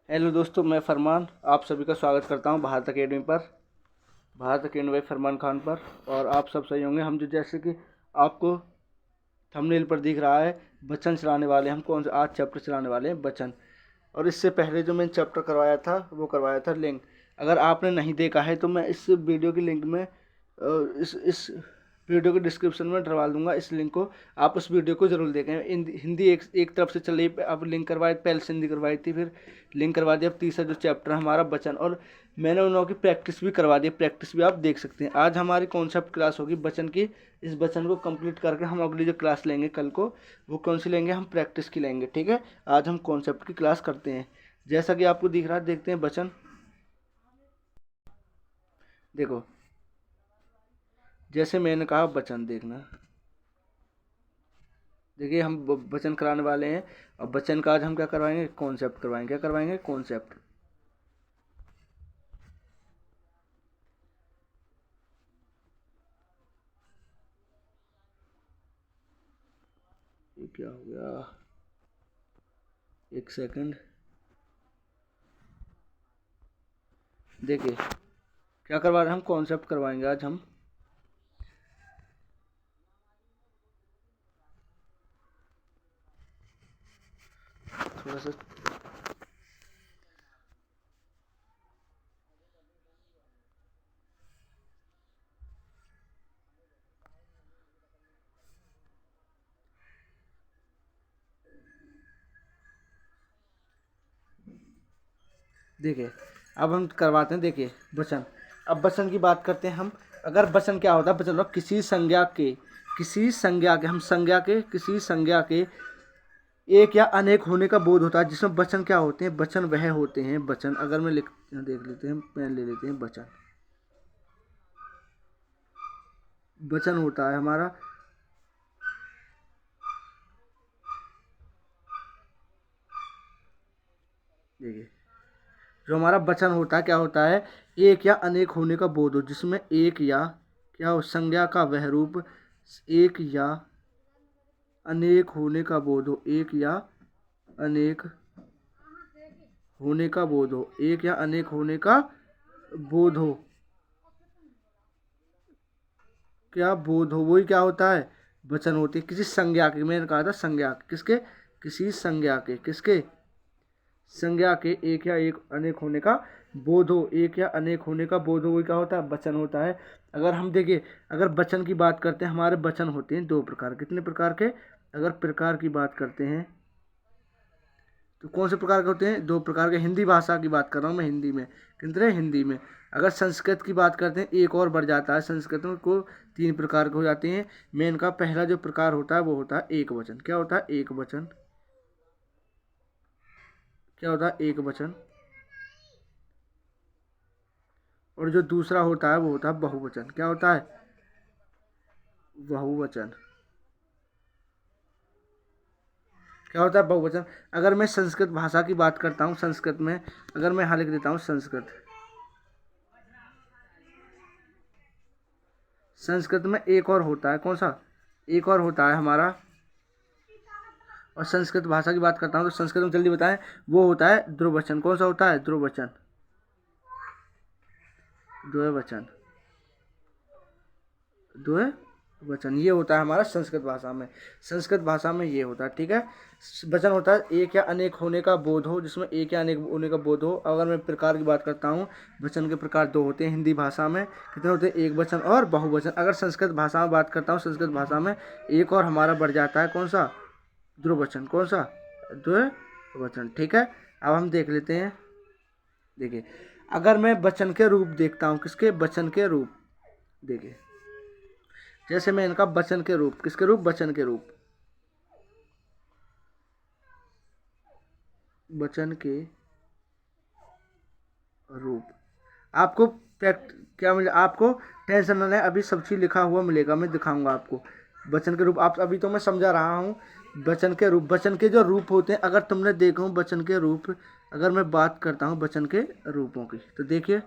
Hello दोस्तों, मैं फरमान आप सभी का स्वागत करता हूं भारत अकेडमी पर। भारत अकेडमी बाई फरमान खान पर। और आप सब सही होंगे। हम जो जैसे कि आपको थंबनेल पर दिख रहा है, वचन चलाने वाले हम कौन सा आज चैप्टर चलाने वाले हैं, वचन। और इससे पहले जो मैंने चैप्टर करवाया था वो करवाया था लिंक। अगर आपने नहीं देखा है तो मैं इस वीडियो की लिंक में इस वीडियो के डिस्क्रिप्शन में डलवा दूंगा इस लिंक को। आप उस वीडियो को जरूर देखें। हिंदी एक तरफ से चल रही, अब लिंक करवाई, पहले से हिंदी करवाई थी, फिर लिंक करवा दिया। अब तीसरा जो चैप्टर हमारा वचन, और मैंने उन लोगों की प्रैक्टिस भी करवा दी। प्रैक्टिस भी आप देख सकते हैं। आज हमारी कॉन्सेप्ट क्लास होगी वचन की। इस वचन को कंप्लीट करके हम अगली जो क्लास लेंगे कल को, वो कौन सी लेंगे, हम प्रैक्टिस की लेंगे। ठीक है, आज हम कॉन्सेप्ट की क्लास करते हैं। जैसा कि आपको दिख रहा है, देखते हैं वचन। देखो, जैसे मैंने कहा वचन, देखना। देखिए, हम वचन कराने वाले हैं। और वचन का आज हम क्या करवाएंगे, कॉन्सेप्ट करवाएंगे। क्या करवाएंगे, कॉन्सेप्ट। ये क्या हो गया, एक सेकंड। देखिए, क्या करवा रहे हैं, हम कॉन्सेप्ट करवाएंगे आज हम। थोड़ा सा देखिए, अब हम करवाते हैं। देखिए, वचन। अब वचन की बात करते हैं हम। अगर वचन क्या होता है, वचन होता किसी संज्ञा के, किसी संज्ञा के, हम संज्ञा के, किसी संज्ञा के एक या अनेक होने का बोध होता है। जिसमें वचन क्या होते हैं, वचन वह होते हैं। वचन अगर मैं देख लेते हैं, पेन ले लेते हैं। वचन, वचन होता है हमारा देखिए, जो हमारा वचन होता है, क्या होता है, एक या अनेक होने का बोध हो। जिसमें एक या क्या हो, संज्ञा का वह रूप, एक या अनेक होने का बोध हो। एक या अनेक होने का बोध हो। एक या अनेक होने का बोध हो। क्या बोध हो, वही क्या होता है, वचन होती है। किसी संज्ञा के, मैंने कहा था संज्ञा के, किसके, किसी संज्ञा के, किसके, संज्ञा के एक या एक अनेक होने का बोध हो। एक या अनेक होने का बोध हो, वही क्या होता है, वचन होता है। अगर हम देखिए, अगर वचन की बात करते हैं, हमारे वचन होते हैं दो प्रकार। कितने प्रकार के, अगर प्रकार की बात करते हैं तो कौन से प्रकार के होते हैं, दो प्रकार के। हिंदी भाषा की बात कर रहा हूँ मैं, हिंदी में कितने, हिंदी में। अगर संस्कृत की बात करते हैं, एक और बढ़ जाता है। संस्कृत में को तीन प्रकार के हो जाते हैं। मेन का पहला जो प्रकार होता है वो होता है एक वचन। क्या होता है, एक वचन। क्या होता है, एक वचन। और जो दूसरा होता है वो होता है बहुवचन। क्या होता है, बहुवचन। क्या होता है, बहुवचन। अगर मैं संस्कृत भाषा की बात करता हूँ, संस्कृत में अगर मैं यहाँ लिख देता हूँ संस्कृत, संस्कृत में एक और होता है, कौन सा, एक और होता है हमारा। और संस्कृत भाषा की बात करता हूँ तो संस्कृत में जल्दी बताएं, वो होता है ध्रुवचन। कौन सा होता है, ध्रुवचन, द्वयवचन, द्वयवचन। ये होता है हमारा संस्कृत भाषा में। संस्कृत भाषा में ये होता है, ठीक है। वचन होता है एक या अनेक होने का बोध हो, जिसमें एक या अनेक होने का बोध हो। अगर मैं प्रकार की बात करता हूँ, वचन के प्रकार दो होते हैं हिंदी भाषा में। कितने होते हैं, एक वचन और बहुवचन। अगर संस्कृत भाषा में बात करता हूँ, संस्कृत भाषा में एक और हमारा बढ़ जाता है, कौन सा, ध्रुवचन। कौन सा, द्वयवचन, ठीक है। अब हम देख लेते हैं। देखिए, अगर मैं वचन के रूप देखता हूँ, किसके, वचन के रूप। देखिए, जैसे मैं इनका वचन के रूप, किसके रूप, वचन के रूप, वचन के रूप। आपको क्या मिले, आपको टेंशन ना लें, अभी सब चीज लिखा हुआ मिलेगा, मैं दिखाऊंगा आपको। वचन के रूप, आप अभी तो मैं समझा रहा हूँ। वचन के रूप, वचन के जो रूप होते हैं, अगर तुमने देखा हो वचन के रूप, अगर मैं बात करता हूँ वचन के रूपों की, तो देखिए,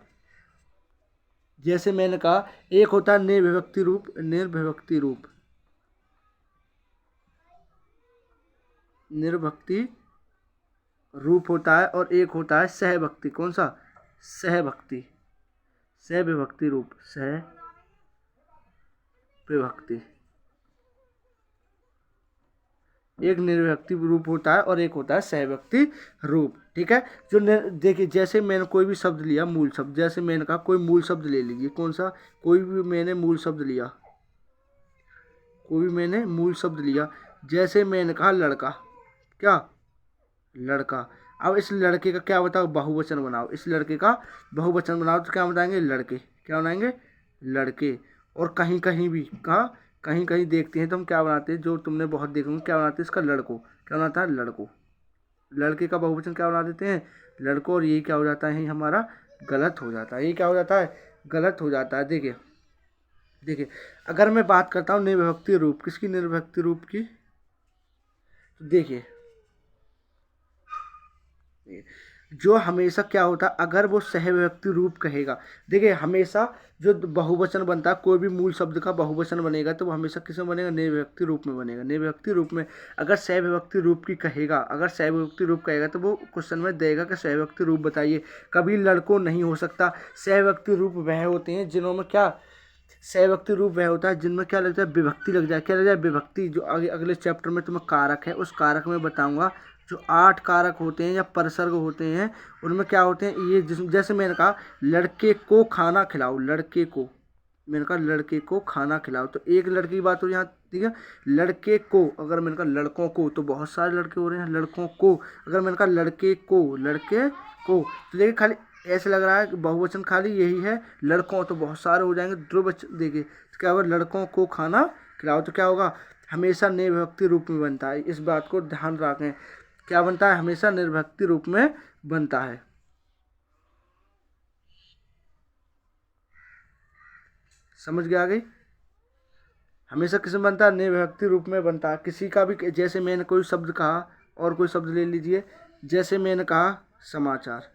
जैसे मैंने कहा, एक होता है निर्विभक्ति रूप, निर्विभक्ति रूप, निर्भक्ति रूप होता है और एक होता है सहभक्ति। कौन सा? सहभक्ति, सहविभक्ति रूप, सहविभक्ति। एक निर्विभक्ति रूप होता है और एक होता है सहविभक्ति रूप। ठीक है, जो देखिए जैसे मैंने कोई भी शब्द लिया, मूल शब्द, जैसे मैंने कहा कोई मूल शब्द ले लीजिए। कौन सा? कोई भी मैंने मूल शब्द लिया, कोई भी मैंने मूल शब्द लिया। जैसे मैंने कहा लड़का, क्या? लड़का। अब इस लड़के का क्या बताओ? बहुवचन बनाओ। इस लड़के का बहुवचन बनाओ तो क्या बताएंगे? लड़के। क्या बनाएंगे? लड़के। और कहीं कहीं भी कहा, कहीं कहीं देखते हैं तो हम क्या बनाते हैं, जो तुमने बहुत देखा होगा, क्या बनाते हैं इसका? लड़को। क्या बनाता है? लड़को। लड़के का बहुवचन क्या बना देते हैं? लड़को। और यही क्या हो जाता है? हमारा गलत हो जाता है। ये क्या हो जाता है? गलत हो जाता है। देखिए देखिए, अगर मैं बात करता हूँ निर्विभक्ति रूप, किसकी? निर्विभक्ति रूप की। तो देखिए जो हमेशा क्या होता है, अगर वो सहविभक्ति रूप कहेगा, देखिए हमेशा जो बहुवचन बनता है, कोई भी मूल शब्द का बहुवचन बनेगा तो वो हमेशा किस में बनेगा? निर्विभक्ति रूप में बनेगा। निर्विभक्ति रूप में अगर सहविभक्ति रूप की कहेगा, अगर सहविभक्ति रूप कहेगा तो वो क्वेश्चन में देगा कि सहविभक्ति रूप बताइए। कभी लड़कों नहीं हो सकता। सहविभक्ति रूप वह होते हैं जिन्होंने क्या? सहविभक्ति रूप वह होता है जिनमें क्या लगता है? विभक्ति लग जाए। क्या लग जाए? विभक्ति। जो आगे अगले चैप्टर में तुम्हें कारक है, उस कारक में बताऊंगा। जो 8 कारक होते हैं या परसर्ग होते हैं, उनमें क्या होते हैं? ये जैसे मैंने कहा लड़के को खाना खिलाओ, लड़के को, मैंने कहा लड़के को खाना खिलाओ, तो एक लड़के की बात हो यहाँ। ठीक है, लड़के को। अगर मैंने कहा लड़कों को तो बहुत सारे लड़के हो रहे हैं, लड़कों को। अगर मैंने कहा लड़के को, लड़के को, तो देखिए खाली ऐसे लग रहा है कि बहुवचन खाली यही है, लड़कों तो बहुत सारे हो जाएंगे। द्विवचन देखिए तो क्या होगा? लड़कों को खाना खिलाओ तो क्या होगा? हमेशा निर्विभक्ति रूप में बनता है। इस बात को ध्यान रखें। क्या बनता है? हमेशा निर्विभक्ति रूप में बनता है। समझ गया? आ गई? हमेशा किस में बनता है? निर्विभक्ति रूप में बनता है। किसी का भी, जैसे मैंने कोई शब्द कहा, और कोई शब्द ले लीजिए। जैसे मैंने कहा समाचार,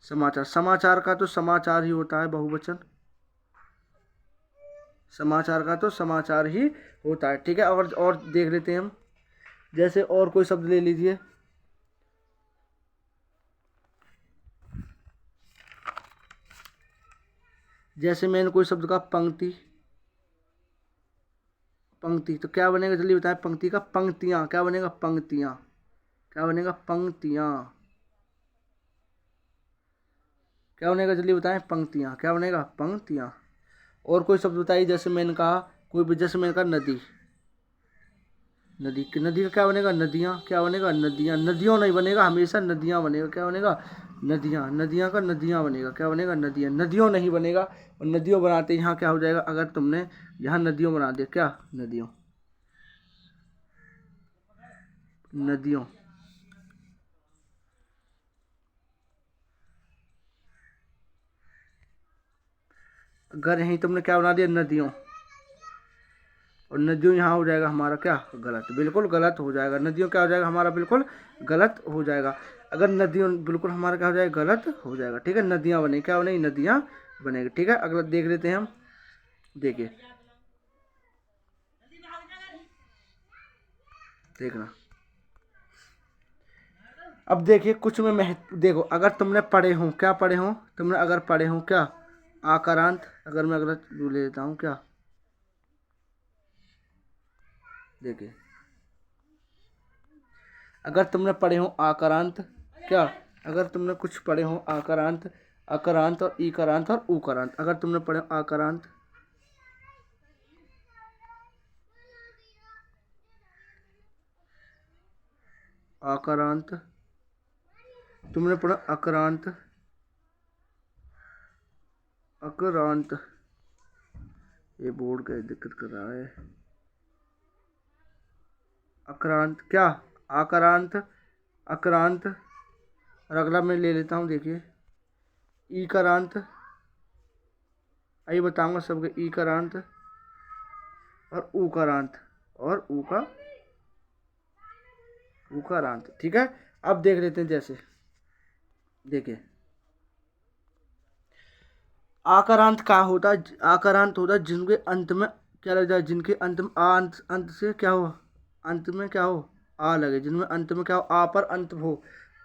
समाचार, समाचार का तो समाचार ही होता है बहुवचन। समाचार का तो समाचार ही होता है। ठीक है, और देख लेते हैं हम। जैसे और कोई शब्द ले लीजिए। जैसे मैंने कोई शब्द का पंक्ति, पंक्ति, तो क्या बनेगा? जल्दी बताएं। पंक्ति का पंक्तियां। क्या बनेगा? पंक्तियां। क्या बनेगा? पंक्तियां। क्या बनेगा? जल्दी बताएं। पंक्तियां। क्या बनेगा? पंक्तियां। और कोई शब्द बताइए। जैसे मैंने कहा कोई, जैसे मैंने कहा नदी, नदी, नदी का क्या बनेगा? नदियाँ। क्या बनेगा? नदियाँ। नदियों नहीं बनेगा, हमेशा नदियाँ बनेगा। क्या बनेगा? नदियाँ। नदियाँ का नदियाँ बनेगा। क्या बनेगा? नदियाँ। नदियों नहीं बनेगा। और नदियों बनाते यहाँ क्या हो जाएगा? अगर तुमने यहाँ नदियों बना दिया, क्या? नदियों, नदियों। अगर यहीं तुमने क्या बना दिया? नदियों, और नदियों यहाँ हो जाएगा हमारा क्या? गलत। बिल्कुल गलत हो जाएगा। नदियों क्या हो जाएगा हमारा? बिल्कुल गलत हो जाएगा। अगर नदियों, बिल्कुल हमारा क्या हो जाएगा? गलत हो जाएगा। ठीक है, नदियाँ बनेगी। क्या बनेगी? नदियाँ बनेगी। ठीक है, अगला देख लेते हैं हम। देखिए, देखना। अब देखिए कुछ में महत्व देखो। अगर तुमने पढ़े हो, क्या पढ़े हो तुमने? अगर पढ़े हो क्या? आकारांत। अगर मैं अगला ले लेता हूँ, क्या? देखिए, अगर तुमने पढ़े हो आकारांत, क्या? अगर तुमने कुछ पढ़े हो आकारांत, अकारांत और ईकारांत और उकारांत, अगर तुमने पढ़े हो आकारांत, आकारांत, तुमने पढ़ा अक्रांत, अक्रांत, ये बोर्ड का दिक्कत कर रहा है। अक्रांत, क्या? आकारांत, अक्रांत, और अगला मैं ले लेता हूँ। देखिए, ईकारांत। आइए बताऊंगा सबके। ईकारांत और उकारांत और उकारांत। ठीक है, अब देख लेते हैं। जैसे देखिए, आकारांत क्या होता है? आकारांत होता है जिनके अंत में क्या लग जाए? जिनके अंत में अंत से क्या हो? अंत में क्या हो, आ लगे, जिनमें अंत में क्या हो, आ पर अंत हो।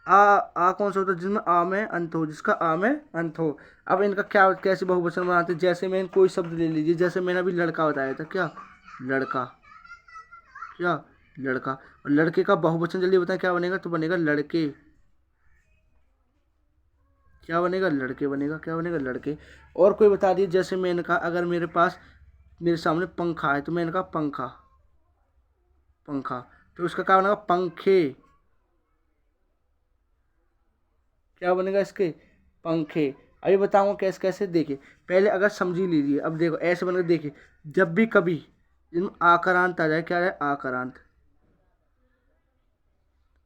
आ कौन सा होता है, जिसमें आ में अंत हो, जिसका आ में अंत हो। अब इनका क्या कैसे बहुवचन बनाते हैं, जैसे मैं कोई शब्द ले लीजिए, जैसे मैंने अभी लड़का बताया था, क्या लड़का, क्या लड़का, और लड़के का बहुवचन जल्दी बताएं क्या बनेगा, तो बनेगा लड़के, क्या बनेगा, लड़के बनेगा, क्या बनेगा, लड़के। और कोई बता दिए, जैसे मैंने कहा अगर मेरे पास मेरे सामने पंखा है, तो मैंने कहा पंखा, पंखा, तो उसका क्या बनेगा, पंखे, क्या बनेगा इसके, पंखे। अभी बताऊंगा कैसे कैसे, देखिए पहले अगर समझी लीजिए, अब देखो ऐसे बनेगा, देखिए जब भी कभी जिनमें आकारांत आ जाए, क्या आ जाए, आकारांत,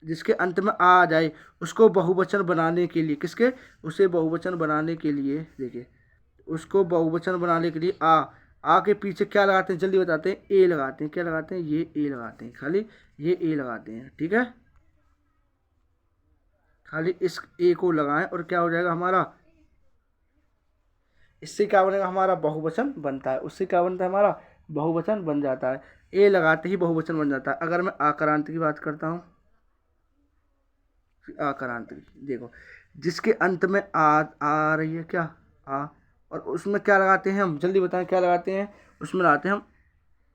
जिसके अंत में आ जाए, उसको बहुवचन बनाने के लिए, किसके, उसे बहुवचन बनाने के लिए, देखिए उसको बहुवचन बनाने के लिए आ के पीछे क्या लगाते हैं, जल्दी बताते हैं, ए लगाते हैं, क्या लगाते हैं, ये ए लगाते हैं, खाली ये ए लगाते हैं, ठीक है, खाली इस ए को लगाएं और क्या हो जाएगा हमारा, इससे क्या बनेगा, हमारा बहुवचन बनता है, उससे क्या बनता है, हमारा बहुवचन बन जाता है, ए लगाते ही बहुवचन बन जाता है। अगर मैं आकारांत की बात करता हूँ, आकारांत की देखो, जिसके अंत में आ रही है, क्या आ, और उसमें क्या लगाते हैं हम, जल्दी बताएं क्या लगाते हैं, उसमें लगाते हैं हम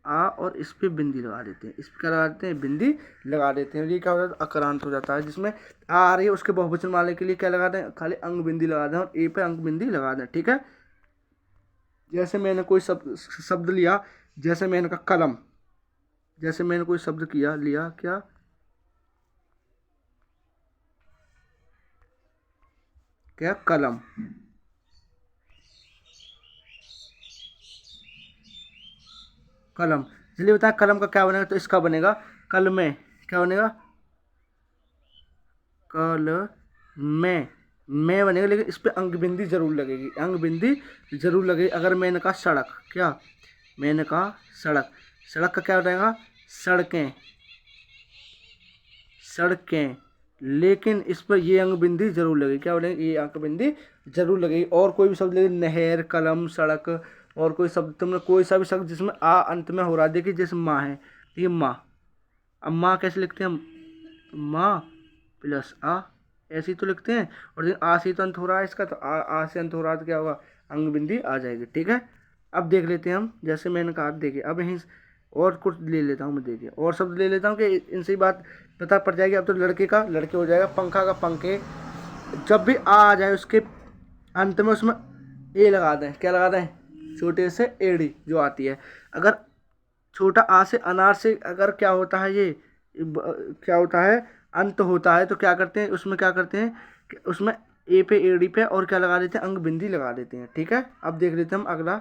आ, और इस पे बिंदी लगा देते हैं, इस पे क्या लगाते हैं, बिंदी लगा देते हैं, ये क्या हो जाता है, अकारांत हो जाता है। जिसमें आ रही है उसके बहुवचन वाले के लिए क्या लगा दें, खाली अंग बिंदी लगा दें और ए पे अंग बिंदी लगा दें, ठीक है। जैसे मैंने कोई शब्द लिया, जैसे मैंने कहा कलम, जैसे मैंने कोई शब्द किया लिया, क्या क्या, कलम, कलम, चलिए बताएं कलम का क्या बनेगा, तो इसका बनेगा कल में, क्या बनेगा, कल में बनेगा, लेकिन इस पे अंग बिंदी जरूर लगेगी, अंग बिंदी जरूर लगेगी। अगर मैंने कहा सड़क, क्या मैंने कहा सड़क, सड़क का क्या बनेगा, सड़कें, सड़कें, लेकिन इस पर ये अंग बिंदी जरूर लगेगी, क्या बोलेंगे, ये अंग बिंदी जरूर लगेगी। और कोई भी शब्द लेकिन नहर, कलम, सड़क, और कोई शब्द तुमने कोई सा भी शब्द जिसमें आ अंत में हो रहा है, देखिए जैसे माँ है, ये माँ, अब माँ कैसे लिखते हैं हम, माँ प्लस आ, ऐसे ही तो लिखते हैं, और लेकिन आ से तो अंत हो रहा है इसका, तो आ से अंत हो रहा है तो क्या होगा, अंग बिंदी आ जाएगी, ठीक है। अब देख लेते हैं हम, जैसे मैंने कहा, देखिए अब यहीं और कुछ ले लेता हूँ मैं, देखिए और शब्द ले लेता हूँ कि इनसे ही बात पता पड़ जाएगी। अब तो लड़के का लड़के हो जाएगा, पंखा का पंखे, जब भी आ जाए उसके अंत में उसमें ए लगा दें, क्या लगा दें, छोटे से एड़ी जो आती है। अगर छोटा आ से अनार से अगर क्या होता है, ये क्या होता है, अंत होता है, तो क्या करते हैं उसमें, क्या करते हैं कि उसमें ए पे एड़ी पे और क्या लगा देते हैं, अंग बिंदी लगा देते हैं, ठीक है। अब देख लेते हैं हम अगला,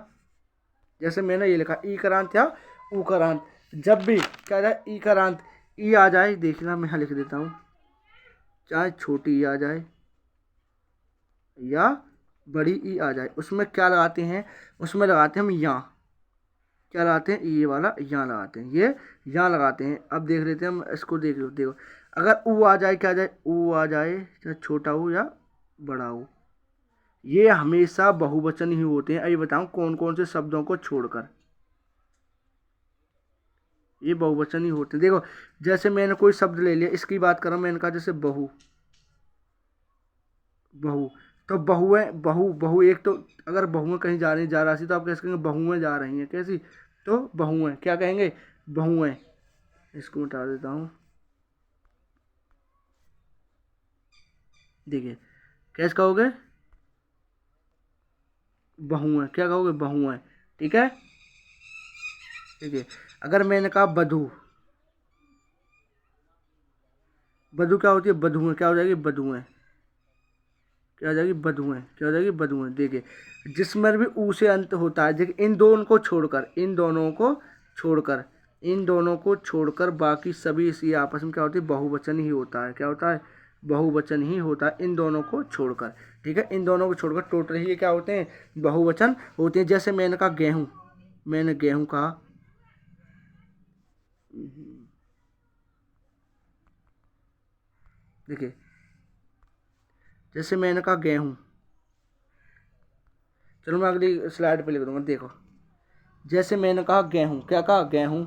जैसे मैंने ये लिखा ई करांत या ऊ करांत, जब भी क्या आ जाए, ई करांत, ई आ जाए, देखना मैं यहाँ लिख देता हूँ, चाहे छोटी ई आ जाए या बड़ी ई आ जाए, उसमें क्या लगाते हैं, उसमें लगाते हैं हम यहाँ, क्या लगाते हैं, ये वाला यहाँ लगाते हैं, ये यहाँ लगाते हैं। अब देख लेते हैं हम इसको, देख लो देखो, अगर ऊ आ जाए, क्या आ जाए, ऊ आ जाए, चाहे छोटा ऊ या बड़ा ऊ, ये हमेशा बहुवचन ही होते हैं। अभी बताऊँ कौन कौन से शब्दों को छोड़कर ये बहुवचन ही होते हैं। देखो जैसे मैंने कोई शब्द ले लिया, इसकी बात कर रहा हूँ, मैंने कहा जैसे बहू, बहू, तो बहुएं, बहू बहू एक तो, अगर बहुएं कहीं जा रही जा रही तो आप कैसे कहेंगे, बहुएं जा रही हैं, कैसी, तो बहुएं, क्या कहेंगे, बहुएं। इसको मिटा देता हूँ, देखिए कैसे कहोगे, बहुएं, क्या कहोगे, बहुएं, ठीक है। ठीक है, अगर मैंने कहा बधू, बधू क्या होती है, बधुएं, क्या हो जाएगी, बधुएं, क्या हो जाएगी, बधुएं, क्या हो जाएगी, बधुएं। देखिए जिसमें भी ऊ से अंत होता है, देखिए इन दोनों को छोड़कर, इन दोनों को छोड़कर, इन दोनों को छोड़कर बाकी सभी इसी आपस में क्या होती है, बहुवचन ही होता है, क्या होता है, बहुवचन ही होता है, इन दोनों को छोड़कर, ठीक है। इन दोनों को छोड़कर टोटल ही ये क्या होते हैं, बहुवचन होते हैं। जैसे मैंने कहा गेहूँ, मैंने गेहूँ कहा, देखिए जैसे मैंने कहा गेहूँ, चलो मैं अगली स्लाइड पे लिख दूंगा, देखो जैसे मैंने कहा गेहूँ, क्या कहा, गेहूँ,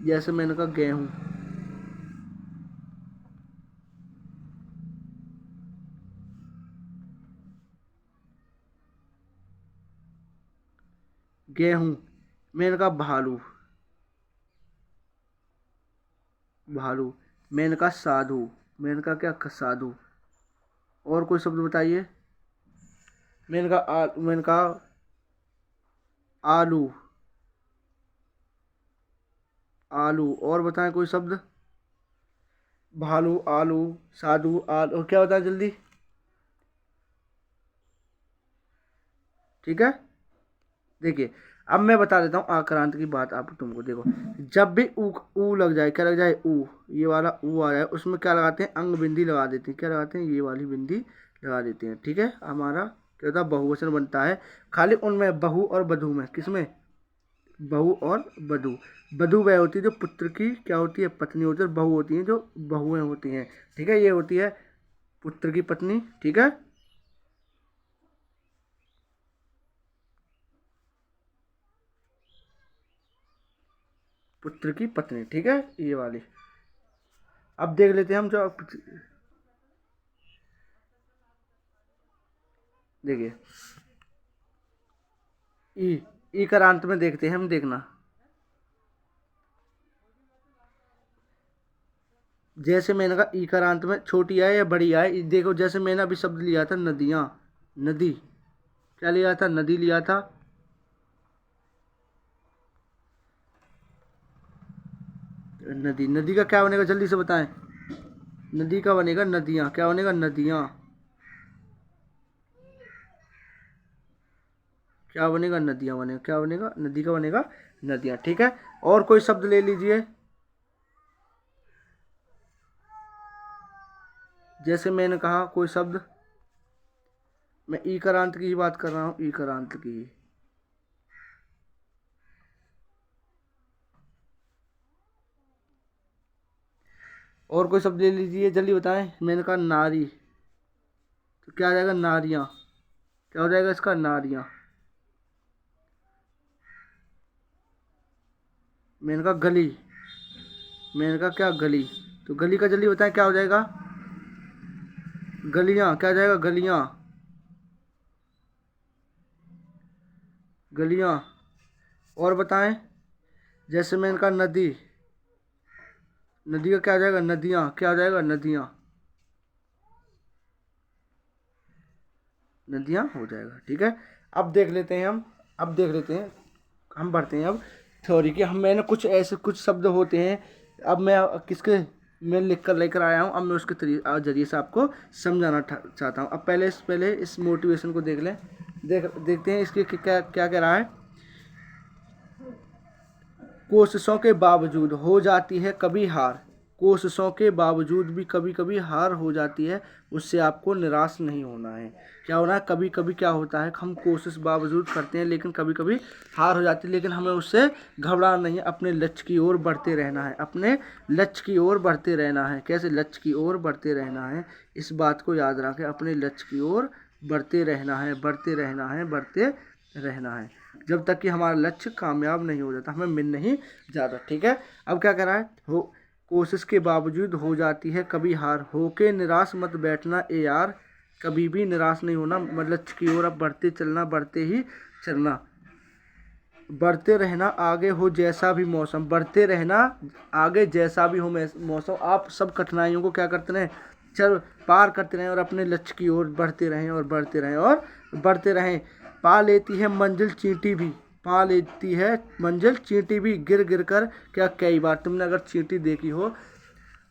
जैसे मैंने कहा गेहूं, गेहूं। मैंने कहा भालू, भालू। मैंने कहा साधु, मैंने कहा क्या, साधु। और कोई शब्द बताइए। मैंने कहा आलू, आलू। और बताएं कोई शब्द। भालू, आलू, साधु, आलू, और क्या बताएं जल्दी। ठीक है। देखिए अब मैं बता देता हूँ आक्रांत की बात। आप तुमको देखो, जब भी ऊ लग जाए, क्या लग जाए, ऊ, ये वाला ऊ आ जाए, उसमें क्या लगाते हैं, अंग बिंदी लगा देते हैं। क्या लगाते हैं, ये वाली बिंदी लगा देते हैं। ठीक है, हमारा क्या होता है, बहुवचन बनता है। खाली उनमें बहु और बधू में, किसमें, बहु और बधू। बधू वह होती है जो पुत्र की क्या होती है, पत्नी होती है। और बहू होती है जो बहुएं होती हैं। ठीक है, ये होती है पुत्र की पत्नी। ठीक है, पुत्र की पत्नी। ठीक है, ये वाली। अब देख लेते हैं हम जो, देखिए ई, ई करांत में देखते हैं हम, देखना। जैसे मैंने कहा ई करांत में छोटी आए या बड़ी आए, देखो जैसे मैंने अभी शब्द लिया था नदियाँ, नदी। क्या लिया था, नदी लिया था। नदी, नदी का क्या बनेगा जल्दी से बताएं। नदी का बनेगा नदियाँ। क्या बनेगा, नदियाँ। क्या बनेगा, नदियाँ बनेगा। क्या बनेगा, नदी का बनेगा नदियाँ। ठीक है, और कोई शब्द ले लीजिए। जैसे मैंने कहा कोई शब्द, मैं ई करांत की ही बात कर रहा हूँ, ई करांत की। और कोई शब्द ले लीजिए, जल्दी बताएं। मैंने कहा नारी, तो क्या आ जाएगा, नारियाँ। क्या हो जाएगा इसका, नारियाँ। मैंने कहा गली, मैंने कहा क्या, गली। तो गली का जल्दी बताएं क्या हो जाएगा, गलियाँ। क्या हो जाएगा, गलियाँ, गलियाँ। और बताएं। जैसे मैंने कहा नदी, नदी का क्या हो जाएगा, नदियाँ। क्या हो जाएगा, नदियाँ, नदियाँ हो जाएगा। ठीक है, अब देख लेते हैं हम, अब देख लेते हैं, हम बढ़ते हैं अब थ्योरी की। हम, मैंने कुछ ऐसे कुछ शब्द होते हैं, अब मैं किसके, मैं लिख कर लेकर आया हूँ। अब मैं उसके जरिए से आपको समझाना चाहता हूँ। अब पहले इस मोटिवेशन को देख लें। देखते हैं इसके क्या क्या कह रहा है। कोशिशों के बावजूद हो जाती है कभी हार, कोशिशों के बावजूद भी कभी कभी हार हो जाती है, उससे आपको निराश नहीं होना है। क्या होना है, कभी कभी क्या होता है, हम कोशिश बावजूद करते हैं लेकिन कभी कभी हार हो जाती है, लेकिन हमें उससे घबराना नहीं है, अपने लक्ष्य की ओर बढ़ते रहना है, अपने लक्ष्य की ओर बढ़ते रहना है। कैसे, लक्ष्य की ओर बढ़ते रहना है, इस बात को याद रखें, अपने लक्ष्य की ओर बढ़ते रहना है, बढ़ते रहना है, बढ़ते रहना है, जब तक कि हमारा लक्ष्य कामयाब नहीं हो जाता, हमें मिल नहीं जाता। ठीक है, अब क्या कह रहा है, हो कोशिश के बावजूद हो जाती है कभी हार, होके निराश मत बैठना ए यार, कभी भी निराश नहीं होना, मतलब लक्ष्य की ओर अब बढ़ते चलना, बढ़ते ही चलना, बढ़ते रहना, आगे हो जैसा भी मौसम, बढ़ते रहना, आगे जैसा भी हो मौसम। आप सब कठिनाइयों को क्या करते रहें, चल पार करते रहें और अपने लक्ष्य की ओर बढ़ते रहें और बढ़ते रहें और बढ़ते रहें। पा लेती है मंजिल चींटी भी, पा लेती है मंजिल चींटी भी, गिर गिर कर क्या, कई बार तुमने अगर चींटी देखी हो,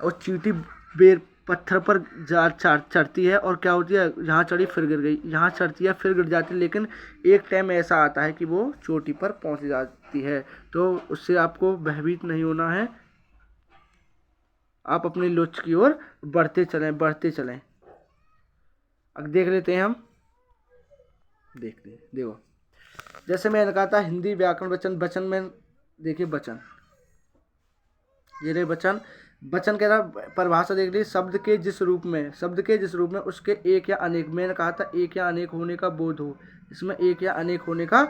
और चींटी बेर पत्थर पर जा चढ़ती है और क्या होती है, यहाँ चढ़ी फिर गिर गई, यहाँ चढ़ती है फिर गिर जाती है, लेकिन एक टाइम ऐसा आता है कि वो चोटी पर पहुँच जाती है। तो उससे आपको भयभीत नहीं होना है, आप अपने लक्ष्य की ओर बढ़ते चलें, बढ़ते चलें। अब देख लेते हैं हम, देखते हैं, देखो जैसे मैंने कहा था हिंदी व्याकरण वचन, वचन में देखिए वचन, ये रहे वचन। वचन कह रहा, परिभाषा देख लीजिए, शब्द के जिस रूप में, शब्द के जिस रूप में उसके एक या अनेक, मैंने कहा था एक या अनेक होने का बोध हो, इसमें एक या अनेक होने का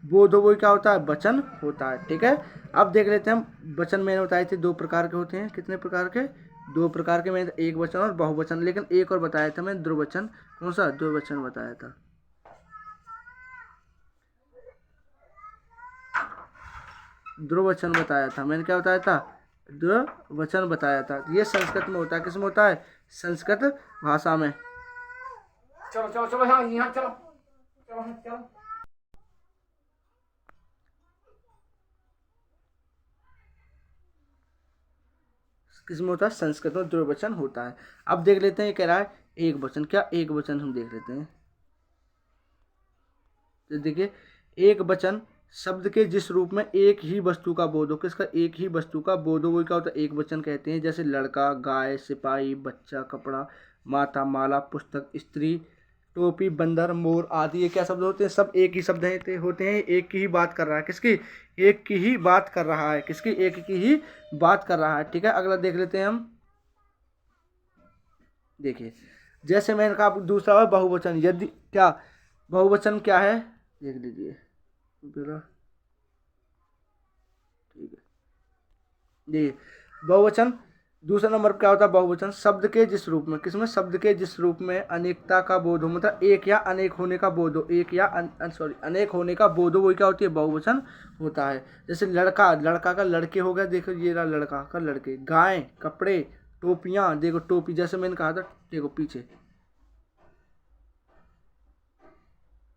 बोधो वही क्या होता है, वचन होता है। ठीक है, अब देख लेते हैं हम वचन मैंने बताए थे 2 प्रकार के होते हैं। कितने प्रकार के, 2 प्रकार के। मैंने एक वचन और बहुवचन, लेकिन एक और बताया था मैं द्विवचन। कौन सा, द्विवचन बताया था। द्विवचन बताया था मैंने, क्या बताया था, द्विवचन बताया था। ये संस्कृत में होता है, किस में होता है, संस्कृत भाषा में। चलो चलो चलो, हाँ यहाँ चलो चलो चलो। किस में होता है, संस्कृत में द्विवचन होता है। अब देख लेते हैं, ये कह रहा है एक वचन। क्या एक वचन, हम देख लेते हैं। तो देखिए, एक वचन शब्द के जिस रूप में एक ही वस्तु का बोध हो, किसका, एक ही वस्तु का बोध हो, वही क्या होता है, एक वचन कहते हैं। जैसे लड़का, गाय, सिपाही, बच्चा, कपड़ा, माता, माला, पुस्तक, स्त्री, टोपी, बंदर, मोर आदि। ये क्या शब्द होते हैं, सब एक ही शब्द होते हैं। एक की ही बात कर रहा है, किसकी, एक की ही बात कर रहा है, किसकी, एक की ही बात कर रहा है। ठीक है, अगला देख लेते हैं हम। देखिए, जैसे मैंने कहा दूसरा है बहुवचन। यदि क्या, बहुवचन क्या है, देख लीजिए जरा। ठीक है, देखिए बहुवचन दूसरा नंबर पर क्या होता है, बहुवचन शब्द के जिस रूप में, किसमें, शब्द के जिस रूप में अनेकता का बोध हो, मतलब एक या अनेक होने का बोध हो, एक या अनेक होने का बोध हो, वही क्या होती है, बहुवचन होता है। जैसे लड़का, लड़का का लड़के हो गया, देखो ये रहा लड़का का लड़के। गाय, कपड़े, टोपियाँ, देखो टोपी, जैसे मैंने कहा था, देखो पीछे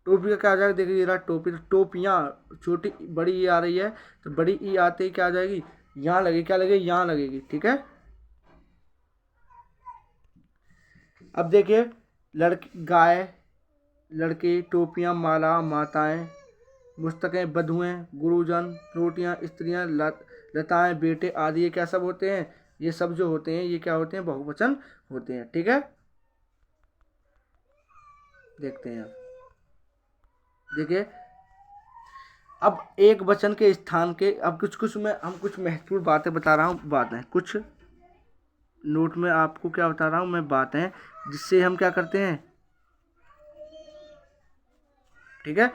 टोपी का क्या आ जाएगा, देखिए ये रहा टोपी। तो टोपियाँ, छोटी बड़ी ई आ रही है, तो बड़ी ई आते ही क्या आ जाएगी, यहाँ लगेगी, क्या लगेगी, यहाँ लगेगी। ठीक है, अब देखिए, लड़की, गाय, लड़के, टोपियाँ, माला, माताएं, पुस्तकें, बधुएं, गुरुजन, रोटियां, स्त्रियां, लताएं, बेटे आदि। ये क्या सब होते हैं, ये सब जो होते हैं, ये क्या होते हैं, बहुवचन होते हैं। ठीक है, देखते हैं अब। देखिए, अब एक वचन के स्थान के, अब कुछ कुछ में हम कुछ महत्वपूर्ण बातें बता रहा हूँ, बातें कुछ नोट में आपको क्या बता रहा हूँ मैं, बातें जिससे हम क्या करते हैं। ठीक है,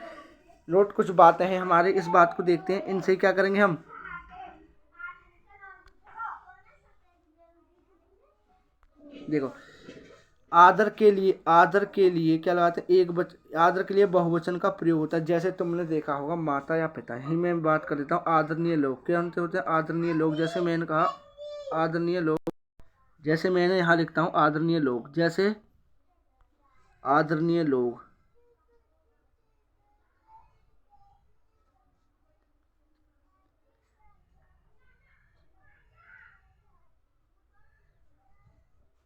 नोट कुछ बातें हैं हमारे, इस बात को देखते हैं, इनसे क्या करेंगे हम। देखो, आदर के लिए क्या लगाते हैं, आदर के लिए बहुवचन का प्रयोग होता है। जैसे तुमने देखा होगा, माता या पिता ही मैं बात कर देता हूँ। आदरणीय लोग क्या होते हैं, आदरणीय लोग। जैसे मैंने कहा आदरणीय लोग, जैसे मैंने यहाँ लिखता हूँ आदरणीय लोग, जैसे आदरणीय लोग।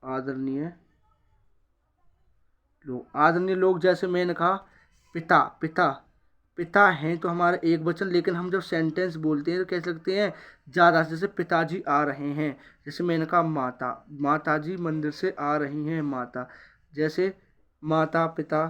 आदरणीय लोग, आदरणीय लोग, जैसे मैंने कहा पिता, पिता हैं तो हमारा एक वचन, लेकिन हम जब सेंटेंस बोलते हैं तो कह सकते हैं ज़्यादा, जैसे पिताजी आ रहे हैं। जैसे मैंने कहा माता, माताजी मंदिर से आ रही हैं, माता। जैसे माता, पिता,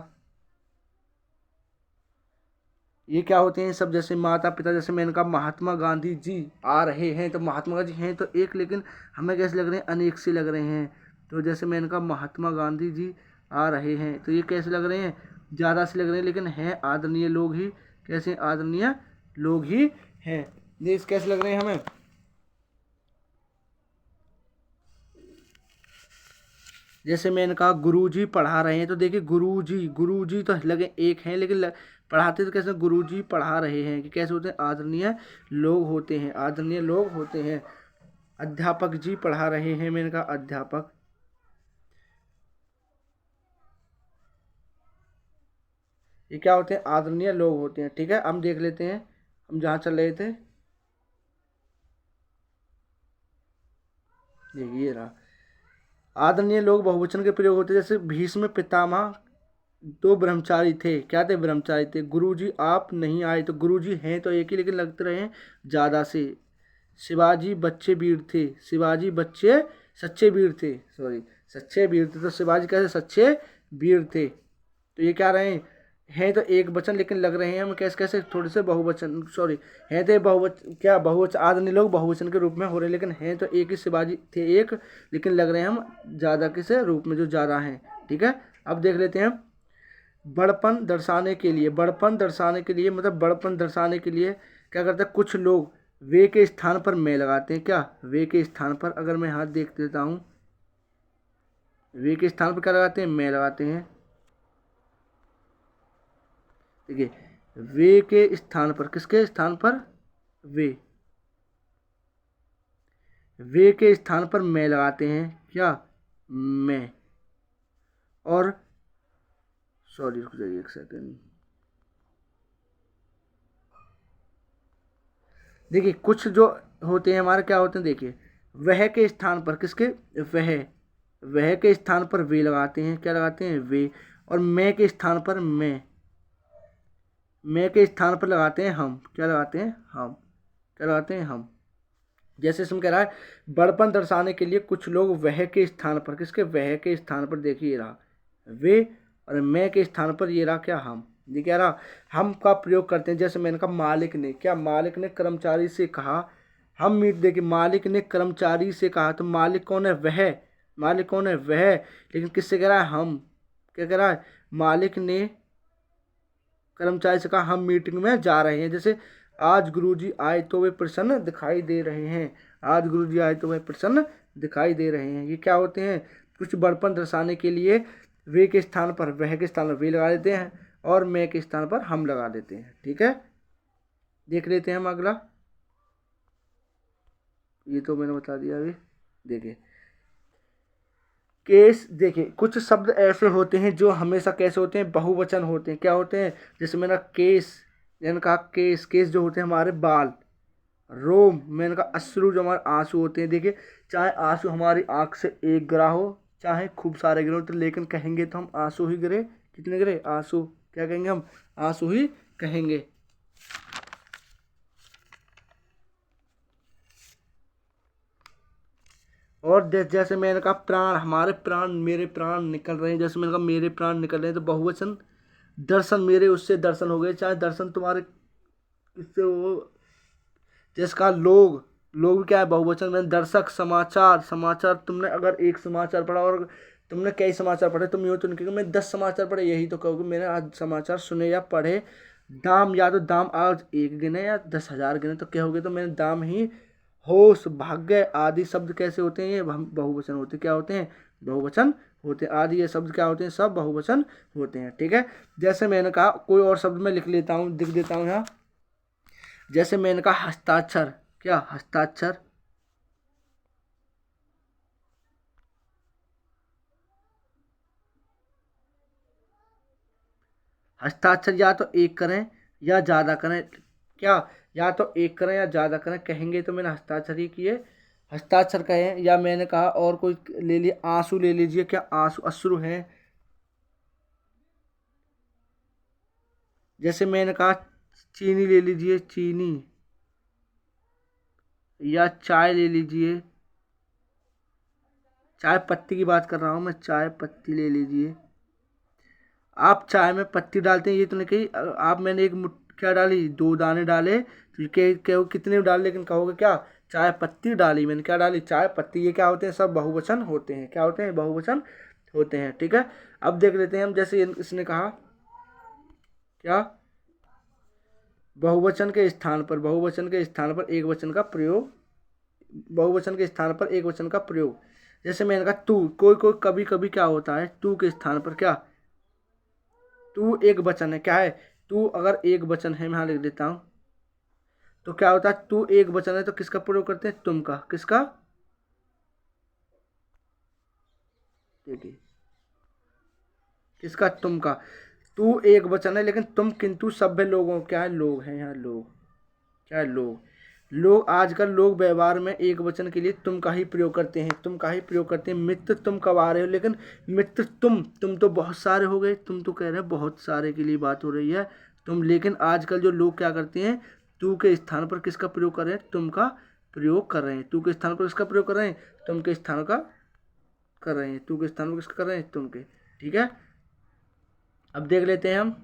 ये क्या होते हैं सब, जैसे माता पिता। जैसे मैंने कहा महात्मा गांधी जी आ रहे हैं, तो महात्मा गांधी हैं तो एक, लेकिन हमें कैसे लग रहे हैं, अनेक से लग रहे हैं। तो जैसे मैंने कहा महात्मा गांधी जी आ रहे हैं, तो ये कैसे लग रहे हैं, ज़्यादा से लग रहे हैं, लेकिन हैं आदरणीय लोग ही। कैसे, आदरणीय लोग ही हैं। ये कैसे लग रहे हैं हमें। जैसे मैंने कहा गुरुजी पढ़ा रहे हैं, तो देखिए गुरुजी तो लगे एक हैं, लेकिन पढ़ाते तो कैसे, गुरुजी पढ़ा रहे हैं, कि कैसे होते हैं, आदरणीय लोग होते हैं, आदरणीय लोग होते हैं। अध्यापक जी पढ़ा रहे हैं, मैंने कहा अध्यापक, ये क्या होते हैं, आदरणीय लोग होते हैं। ठीक है, हम देख लेते हैं, हम जहाँ चल रहे थे, ये रहा। आदरणीय लोग बहुवचन के प्रयोग होते हैं। जैसे भीष्म पितामह दो ब्रह्मचारी थे, क्या थे, ब्रह्मचारी थे। गुरुजी आप नहीं आए, तो गुरुजी हैं तो एक ही, लेकिन लगते रहे ज़्यादा से। शिवाजी बच्चे वीर थे, शिवाजी बच्चे सच्चे वीर थे, सॉरी सच्चे वीर थे, तो शिवाजी कैसे सच्चे वीर थे। तो ये क्या रहे हैं तो एक वचन, लेकिन लग रहे हैं हम कैसे कैसे, थोड़े से बहुवचन, सॉरी हैं थे बहुवचन, क्या बहुवचन, आदरणीय लोग बहुवचन के रूप में हो रहे हैं, लेकिन हैं तो एक ही, शिवाजी थे एक, लेकिन लग रहे हैं हम ज़्यादा के से रूप में, जो ज़्यादा हैं। ठीक है, अब देख लेते हैं बड़पन दर्शाने के लिए, बड़पन दर्शाने के लिए मतलब बड़पन दर्शाने के लिए क्या करते हैं कुछ लोग वे के स्थान पर मैं लगाते हैं। क्या? वे के स्थान पर अगर मैं हाथ देख देता हूँ, वे के स्थान पर क्या लगाते हैं? मैं लगाते हैं। देखिए, वे के स्थान पर, किसके स्थान पर? वे के स्थान पर मैं लगाते हैं। क्या? मैं। और सॉरी, रुक जाइए एक सेकेंड। देखिए, कुछ जो होते हैं हमारे क्या होते हैं, देखिए वह के स्थान पर, किसके? वह के स्थान पर वे लगाते हैं। क्या लगाते हैं? वे। और मैं के स्थान पर मैं के स्थान पर लगाते हैं हम। क्या लगाते हैं? हम। क्या लगाते हैं? हम। जैसे इसमें कह रहा है बड़पन दर्शाने के लिए कुछ लोग वह के स्थान पर, किसके? वह के स्थान पर, देखिए ये रहा वे, और मैं के स्थान पर ये रहा क्या? हम। ये कह रहा हम का प्रयोग करते हैं। जैसे मैंने कहा मालिक ने, क्या? मालिक ने कर्मचारी से कहा हम मीट। देखिए, मालिक ने कर्मचारी से कहा, तो मालिक कौन है? वह। मालिक कौन है? वह। लेकिन किससे कह रहा है? हम। क्या कह रहा है? मालिक ने कर्मचारी से कहा हम मीटिंग में जा रहे हैं। जैसे आज गुरुजी आए तो वे प्रसन्न दिखाई दे रहे हैं। आज गुरुजी आए तो वे प्रसन्न दिखाई दे रहे हैं। ये क्या होते हैं? कुछ बड़पन दर्शाने के लिए वे के स्थान पर, वह के स्थान पर वे लगा देते हैं, और मैं के स्थान पर हम लगा देते हैं। ठीक है, देख लेते हैं हम अगला। ये तो मैंने बता दिया अभी। देखिए केस, देखिए कुछ शब्द ऐसे होते हैं जो हमेशा कैसे होते हैं? बहुवचन होते हैं। क्या होते हैं? जैसे मैंने केस, मैंने कहा केस, केस जो होते हैं हमारे बाल। रोम, मैंने कहा अश्रु जो हमारे आंसू होते हैं। देखिए, चाहे आंसू हमारी आंख से एक गिरा हो, चाहे खूब सारे गिरे हो, तो लेकिन कहेंगे तो हम आंसू ही गिरे। कितने गिरे? आंसू। क्या कहेंगे हम? आंसू ही कहेंगे। और जैसे मैंने कहा प्राण, हमारे प्राण, मेरे प्राण निकल रहे हैं। जैसे मैंने कहा मेरे प्राण निकल रहे हैं, तो बहुवचन। दर्शन, मेरे उससे दर्शन हो गए, चाहे दर्शन तुम्हारे इससे हो। जैसे कहा लोग, लोग क्या है? बहुवचन में। दर्शक, समाचार, समाचार तुमने अगर एक समाचार पढ़ा और तुमने कई समाचार पढ़े, तुम यूँ तो नहीं कहोगे मैं 10 समाचार पढ़े, यही तो कहोगे मैंने आज समाचार सुने या पढ़े। दाम, या तो दाम आज एक गिने या 10,000 गिने, तो कहोगे तो मैंने दाम ही। होश, भाग्य आदि शब्द कैसे होते हैं? ये बहुवचन होते हैं। क्या होते हैं? बहुवचन होते हैं। आदि ये शब्द क्या होते हैं? सब बहुवचन होते हैं। ठीक है, जैसे मैंने कहा कोई और शब्द मैं लिख लेता हूँ, लिख देता हूँ यहाँ। जैसे मैंने कहा हस्ताक्षर। क्या? हस्ताक्षर। हस्ताक्षर या तो एक करें या ज़्यादा करें। क्या? या तो एक करें या ज़्यादा करें, कहेंगे तो मैंने हस्ताक्षर ही किए, हस्ताक्षर कहें। या मैंने कहा और कोई ले लिए, आंसू ले लीजिए। क्या? आंसू, अश्रु हैं। जैसे मैंने कहा चीनी ले लीजिए, चीनी। या चाय ले लीजिए, चाय पत्ती की बात कर रहा हूँ मैं, चाय पत्ती ले लीजिए। आप चाय में पत्ती डालते हैं, ये तो नहीं कही आप, मैंने एक क्या डाली? 2 दाने डाले, तो कहो कितने डाले, लेकिन कहोगे क्या? चाय पत्ती डाली मैंने। क्या डाली? चाय पत्ती। ये क्या होते हैं? सब बहुवचन होते हैं। क्या होते हैं? बहुवचन होते हैं। ठीक है, अब देख लेते हैं हम। जैसे इसने कहा क्या? बहुवचन के स्थान पर, बहुवचन के स्थान पर एक वचन का प्रयोग, बहुवचन के स्थान पर एक वचन का प्रयोग। जैसे मैंने कहा तू, कोई कोई कभी कभी क्या होता है? तू के स्थान पर क्या? तू एक वचन है। क्या है? तू अगर एक वचन है, मैं यहाँ लिख देता हूँ, तो क्या होता है? तू एक वचन है तो किसका प्रयोग करते हैं? तुम का। किसका? देखिए, किसका? तुम का। तू एक वचन है लेकिन तुम किंतु सभ्य लोगों, क्या है? लोग हैं यहाँ, लोग। क्या है? लोग। लोग आजकल, लोग व्यवहार में एक वचन के लिए तुम का ही प्रयोग करते हैं। तुम का ही प्रयोग करते हैं। मित्र, तुम कब आ रहे हो, लेकिन मित्र तुम तो बहुत सारे हो गए। तुम तो कह रहे हैं बहुत सारे के लिए बात हो रही है तुम, लेकिन आजकल जो लोग क्या करते हैं? तू के स्थान पर किसका प्रयोग कर रहे हैं? तुम का प्रयोग कर रहे हैं। तू के स्थान पर किसका प्रयोग कर रहे हैं? तुम के स्थान का कर रहे हैं। तू के स्थान पर किसका कर रहे हैं? तुम के। ठीक है, अब देख लेते हैं हम।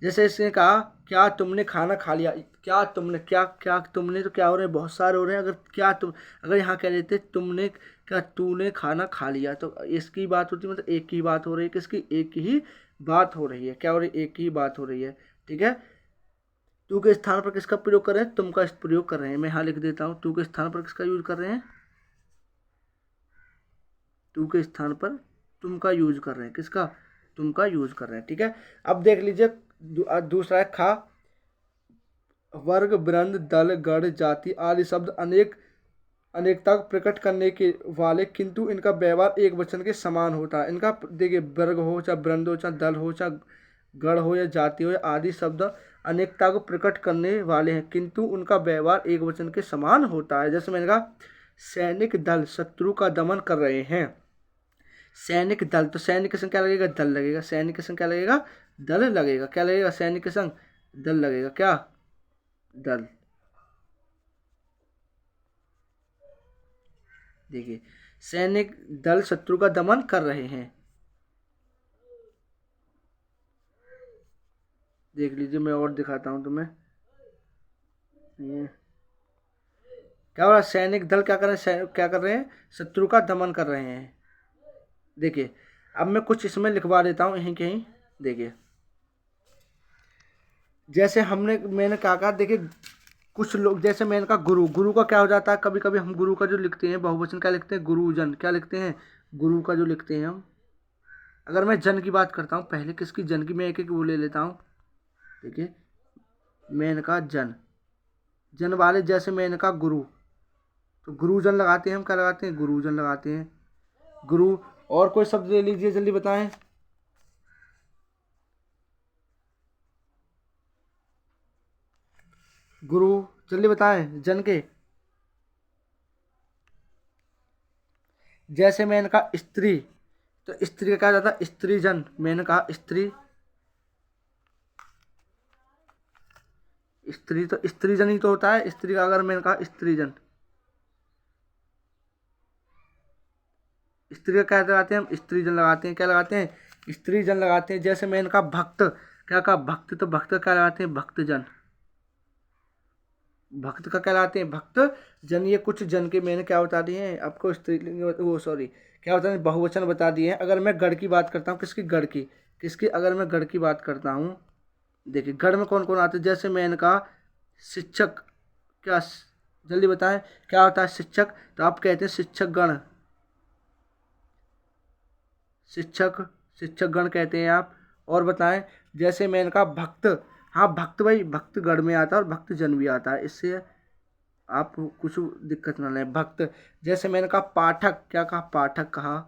जैसे इसने कहा क्या तुमने खाना खा लिया। क्या तुमने, क्या क्या तुमने, तो क्या हो रहे हैं? बहुत सारे हो रहे हैं। अगर क्या तुम, अगर यहाँ कह देते तुमने, क्या तूने खाना खा लिया, तो इसकी बात होती, मतलब एक की बात हो रही है। किसकी? एक की ही बात हो रही है, क्या हो रही है, एक ही बात हो रही है। ठीक है, तू के स्थान पर किसका प्रयोग कर रहे हैं, तुम का प्रयोग कर रहे हैं। मैं यहाँ लिख देता हूँ, तू के स्थान पर किसका यूज कर रहे हैं, तू के स्थान पर तुम का यूज कर रहे हैं, किसका, तुम का यूज कर रहे हैं। ठीक है, अब देख लीजिए दूसरा है खा। वर्ग, वृंद, दल, गण, जाति आदि शब्द अनेकता को प्रकट करने के वाले, किंतु इनका व्यवहार एक वचन के समान होता है। इनका देखिए, वर्ग हो चाहे वृंद हो चाहे दल हो चाहे गण हो या जाति हो या आदि शब्द अनेकता को प्रकट करने वाले हैं, किंतु उनका व्यवहार एक वचन के समान होता है। जैसे मैंने कहा, सैनिक दल शत्रु का दमन कर रहे हैं। सैनिक दल, तो सैनिक के संग क्या लगेगा, दल लगेगा। सैनिक के संग क्या लगेगा, दल लगेगा। क्या लगेगा, सैनिक के संग दल लगेगा, क्या, दल। देखिए, सैनिक दल शत्रु का दमन कर रहे हैं। देख लीजिए, मैं और दिखाता हूं तुम्हें। ये क्या हो रहा है, सैनिक दल क्या कर रहे हैं, क्या कर रहे हैं, शत्रु का दमन कर रहे हैं। देखिए, अब मैं कुछ इसमें लिखवा देता हूं यहीं कहीं। देखिए, जैसे मैंने क्या कहा, देखिए कुछ लोग, जैसे मैंने कहा गुरु का क्या हो जाता है, कभी कभी हम गुरु का जो लिखते हैं बहुवचन क्या लिखते हैं, गुरुजन। क्या लिखते हैं, गुरु का जो लिखते हैं हम। अगर मैं जन की बात करता हूँ, पहले किसकी, जन की, मैं एक एक वो ले लेता हूँ। देखिए, मैंने कहा जन वाले, जैसे मैंने कहा गुरु, तो गुरुजन लगाते हैं हम, क्या लगाते हैं, गुरुजन लगाते हैं, गुरु। और कोई शब्द ले लीजिए, जल्दी बताएं। गुरु, जल्दी बताएं, जन के। जैसे मैंने कहा स्त्री, तो स्त्री का क्या जाता है, स्त्री जन। मैंने कहा स्त्री, स्त्री तो स्त्री जन ही तो होता है स्त्री का। अगर मैंने कहा स्त्री जन, स्त्री का क्या लगाते हैं हम, स्त्री जन लगाते हैं। क्या लगाते हैं, स्त्री जन लगाते हैं। जैसे मैंने कहा भक्त, क्या कहा, भक्त, तो भक्त का क्या लगाते हैं, भक्त जन। भक्त का क्या लगाते हैं, भक्त जन। ये कुछ जन के मैंने क्या बता दिए हैं आपको, स्त्रीलिंग, वो सॉरी, क्या बता दिए, बहुवचन बता दिए हैं। अगर मैं गढ़ की बात करता हूँ, किसकी, गढ़ की, किसकी, अगर मैं गढ़ की बात करता हूँ, देखिए गढ़ में कौन कौन आते हैं। जैसे मैंने कहा शिक्षक, क्या, जल्दी बताएं क्या होता है शिक्षक, तो आप कहते हैं शिक्षक गण, शिक्षक गण कहते हैं आप। और बताएं, जैसे मैंने कहा भक्त, हाँ भक्त, भाई भक्त गढ़ में आता है और भक्त जन भी आता है, इससे आप कुछ दिक्कत ना लें, भक्त। जैसे मैंने कहा पाठक, क्या कहा, पाठक कहा,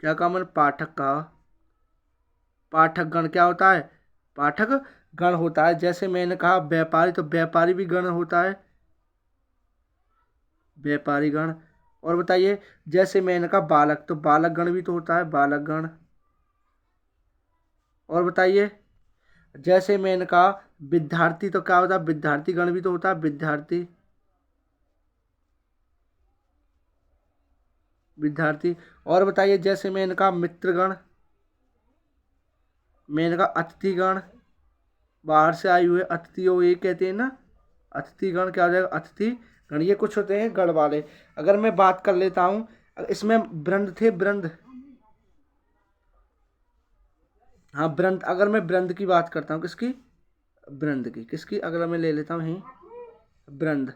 क्या कहा मैंने, पाठक कहा। पाठक गण क्या होता है, पाठक गण होता है। जैसे मैंने कहा व्यापारी, तो व्यापारी भी गण होता है, व्यापारी गण। और बताइए, जैसे मैंने कहा बालक, तो बालक गण भी तो होता है, बालक गण। और बताइए, जैसे मैंने कहा विद्यार्थी, तो क्या होता है, विद्यार्थी गण भी तो होता है, विद्यार्थी, विद्यार्थी। और बताइए, जैसे मैंने कहा मित्रगण, मैंने कहा अतिथिगण, बाहर से आए हुए अतिथियों, ये कहते हैं ना अतिथिगण, क्या हो जाएगा, अतिथिगण। ये कुछ होते हैं गण वाले। अगर मैं बात कर लेता हूँ, इसमें वृंद थे, वृंद, हाँ वृंद। अगर मैं वृंद की बात करता हूँ, किसकी, वृंद की, किसकी, अगर मैं ले लेता हूँ यहीं वृंद,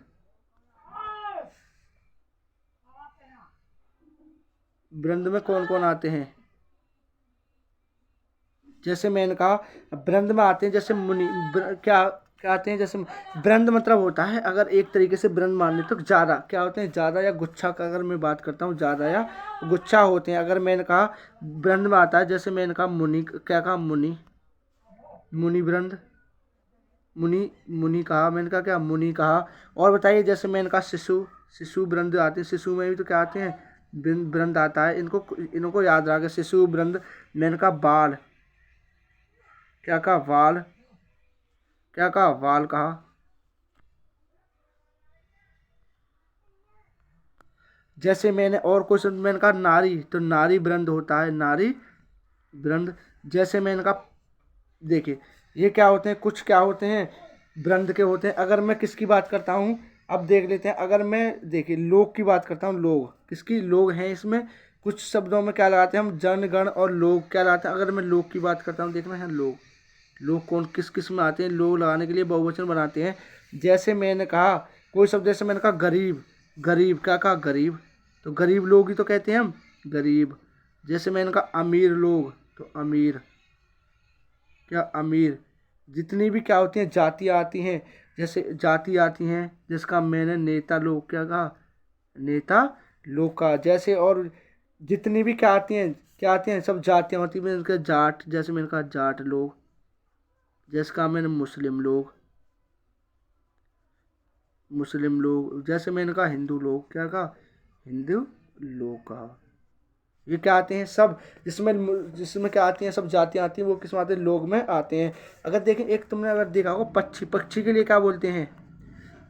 वृंद में कौन कौन आते हैं। जैसे मैंने कहा वृंद में आते हैं, जैसे मुनि, क्या क्या आते हैं, जैसे वृंद मतलब होता है, अगर एक तरीके से वृंद मान ले तो ज़्यादा, क्या होते हैं, ज़्यादा या गुच्छा का अगर मैं बात करता हूँ, ज़्यादा या गुच्छा होते हैं। अगर मैंने कहा वृंद में आता है, जैसे मैंने कहा मुनि, क्या कहा, मुनि, मुनि वृंद, मुनि, मुनि कहा, मैंने कहा क्या, मुनि कहा। और बताइए, जैसे मैंने कहा शिशु, शिशु वृंद आते हैं, शिशु में भी तो क्या आते हैं, वृंद आता है। इनको याद रखा, शिशु वृंद। मैंने कहा बाल, क्या कहा, वाल, क्या कहा, वाल कहा। जैसे मैंने और क्वेश्चन, मैंने कहा नारी, तो नारी वृंद होता है, नारी वृंद। जैसे मैंने कहा, देखिए ये क्या होते हैं, कुछ क्या होते हैं, वृंद के होते हैं। अगर मैं किसकी बात करता हूँ, अब देख लेते हैं। अगर मैं देखिए लोग की बात करता हूँ, लोग, किसकी, लोग हैं इसमें, कुछ शब्दों में क्या लगाते हैं हम, जन गण और लोग क्या लगाते हैं। अगर मैं लोग की बात करता हूँ, देखना है लोग, लोग कौन किस किस में आते हैं, लोग लगाने के लिए बहुवचन बनाते हैं। जैसे मैंने कहा कोई शब्द, जैसे मैंने कहा गरीब, गरीब क्या कहा, गरीब, तो गरीब लोग ही तो कहते हैं हम, गरीब। जैसे मैंने कहा अमीर लोग, तो अमीर, क्या अमीर। जितनी भी क्या होती हैं जातियाँ आती हैं, जैसे जाति आती हैं, जिसका मैंने नेता लोग क्या कहा, नेता लोग का। जैसे और जितनी भी क्या आती हैं, सब जातियाँ होती हैं। मैंने कहा जाट, जैसे मैंने कहा जाट लोग, जैसे कहा मैंने मुस्लिम लोग, मुस्लिम लोग। जैसे मैंने कहा हिंदू लोग, क्या कहा, हिंदू लोग कहा। ये क्या आते हैं सब, जिसमें जिसमें क्या आती हैं, सब जातियाँ आती हैं, वो किस में आते हैं, लोग में आते हैं। अगर देखें, एक तुमने अगर देखा होगा पक्षी, पक्षी के लिए क्या बोलते हैं,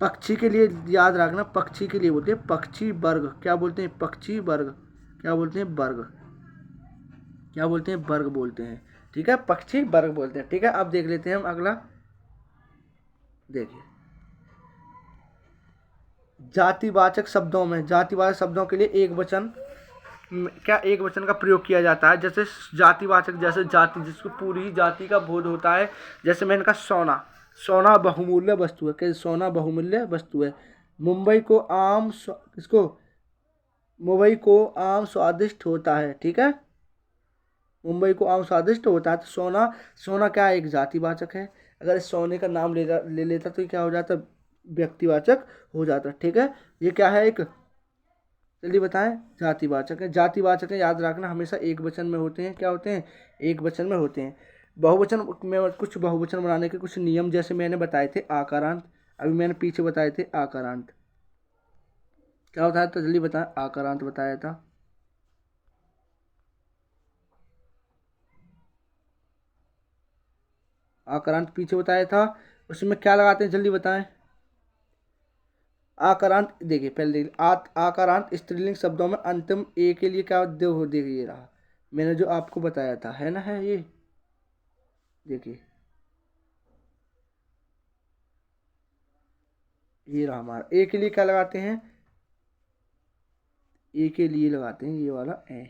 पक्षी के लिए याद रखना, पक्षी के लिए बोलते हैं पक्षी वर्ग, क्या बोलते हैं, पक्षी वर्ग, क्या बोलते हैं, वर्ग, क्या बोलते हैं, वर्ग बोलते हैं। ठीक है, पक्षी वर्ग बोलते हैं। ठीक है, अब देख लेते हैं हम अगला। देखिए, जातिवाचक शब्दों में, जातिवाचक शब्दों के लिए एक वचन क्या, एक वचन का प्रयोग किया जाता है। जैसे जातिवाचक, जैसे जाति जिसको पूरी जाति का बोध होता है। जैसे मैंने कहा सोना, सोना बहुमूल्य वस्तु है, क्या सोना बहुमूल्य वस्तु है। मुंबई को आम किसको, मुंबई को आम स्वादिष्ट होता है। ठीक है, मुंबई को आम स्वादिष्ट होता है। तो सोना, सोना क्या है, एक जातिवाचक है। अगर इस सोने का नाम ले लेता तो ये क्या हो जाता, व्यक्तिवाचक हो जाता। ठीक है, ये क्या है, एक, जल्दी बताएं, जातिवाचक है। जातिवाचक है, याद रखना, हमेशा एक वचन में होते हैं। क्या होते हैं, एक वचन में होते हैं। बहुवचन में कुछ बहुवचन बनाने के कुछ नियम, जैसे मैंने बताए थे आकारांत, अभी मैंने पीछे बताए थे आकारांत। क्या बताया था, जल्दी बताएं, आकारांत बताया था। आकारांत पीछे बताया था, उसमें क्या लगाते हैं, जल्दी बताएं। आकारांत देखिए, पहले देखिए, आकारांत स्त्रीलिंग शब्दों में अंतिम ए के लिए क्या देखिए, ये रहा मैंने जो आपको बताया था, है ना, है ये, देखिए ये रहा हमारा। ए के लिए क्या लगाते हैं, ए के लिए लगाते हैं ये वाला ए,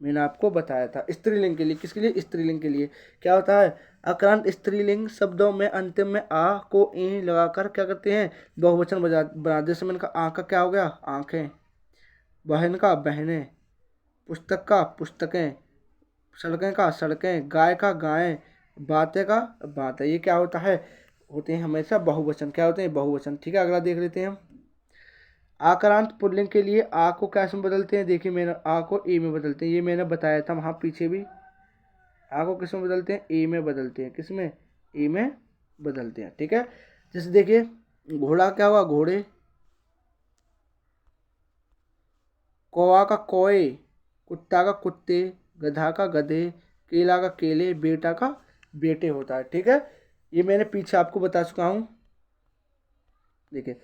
मैंने आपको बताया था। स्त्रीलिंग के लिए, किसके लिए, स्त्रीलिंग के लिए क्या होता है, आक्रांत स्त्रीलिंग शब्दों में अंतिम में आ को ई लगाकर क्या करते हैं, बहुवचन बना। जैसे मैंने कहा आँख का क्या हो गया, आंखें, बहन का बहनें, पुस्तक का पुस्तकें, सड़कें का सड़कें, गाय का गायें, बातें का बातें। ये क्या होता है, होते हैं हमेशा बहुवचन, क्या होते हैं, बहुवचन। ठीक है, अगला देख लेते हैं हम। आक्रांत पुल्लिंग के लिए आ को क्या में बदलते हैं, देखिए मैंने आ को ए में बदलते हैं, ये मैंने बताया था वहाँ पीछे भी। आ को किस में बदलते हैं, ए में बदलते हैं, किस में, ए में बदलते हैं। ठीक है, जैसे देखिए घोड़ा क्या हुआ, घोड़े, कौवा का कौए, कुत्ता का कुत्ते, गधा का गधे, केला का केले, बेटा का बेटे होता है। ठीक है, ये मैंने पीछे आपको बता चुका हूँ। देखिए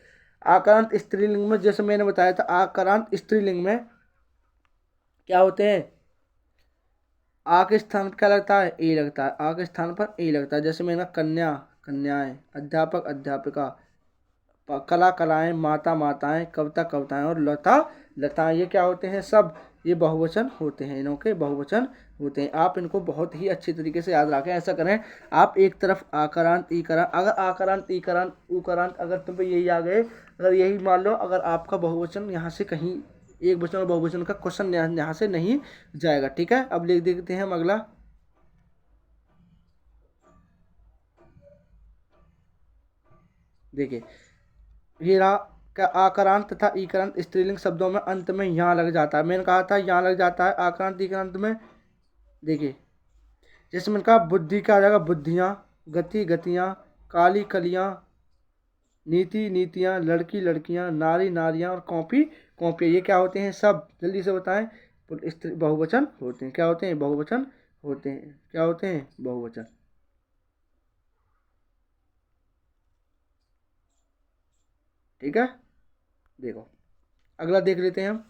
आक्रांत स्त्रीलिंग में, जैसे मैंने बताया था, आक्रांत स्त्रीलिंग में क्या होते हैं, आ के स्थान पर क्या लगता है, ए लगता है, आ के स्थान पर ए लगता है। जैसे मैंने कहा कन्या, कन्याएं, अध्यापक अध्यापिका, कला कलाएं, माता माताएं, कविता कविताएं, और लता लताएं। ये क्या होते हैं, सब ये बहुवचन होते हैं, इनों के बहुवचन होते हैं। आप इनको बहुत ही अच्छी तरीके से याद रखें। ऐसा करें, आप एक तरफ आकारांत ईकारांत, अगर आकारांत ईकारांत उकारांत अगर तुम पे यही आ गए, अगर यही मान लो, अगर आपका बहुवचन यहाँ से कहीं एक वचन और बहुवचन का क्वेश्चन यहाँ से नहीं जाएगा। ठीक है, अब लिख देखते हैं हम अगला। देखिए ये रहा, क्या आकारांत तथा ईकारांत स्त्रीलिंग शब्दों में अंत में यहाँ लग जाता है। मैंने कहा था यहाँ लग जाता है आकारांत ईकारांत में। देखिए जैसे मैंने कहा बुद्धि क्या आ जाएगा, बुद्धियाँ, गति गतियाँ, काली कलियाँ, नीति नीतियाँ, लड़की लड़कियाँ, नारी नारियाँ, और कॉपी कॉपियाँ। ये क्या होते हैं, सब जल्दी से बताएं, स्त्री बहुवचन होते हैं। क्या होते हैं, बहुवचन होते हैं। क्या होते हैं, बहुवचन। ठीक है, देखो अगला देख लेते हैं हम।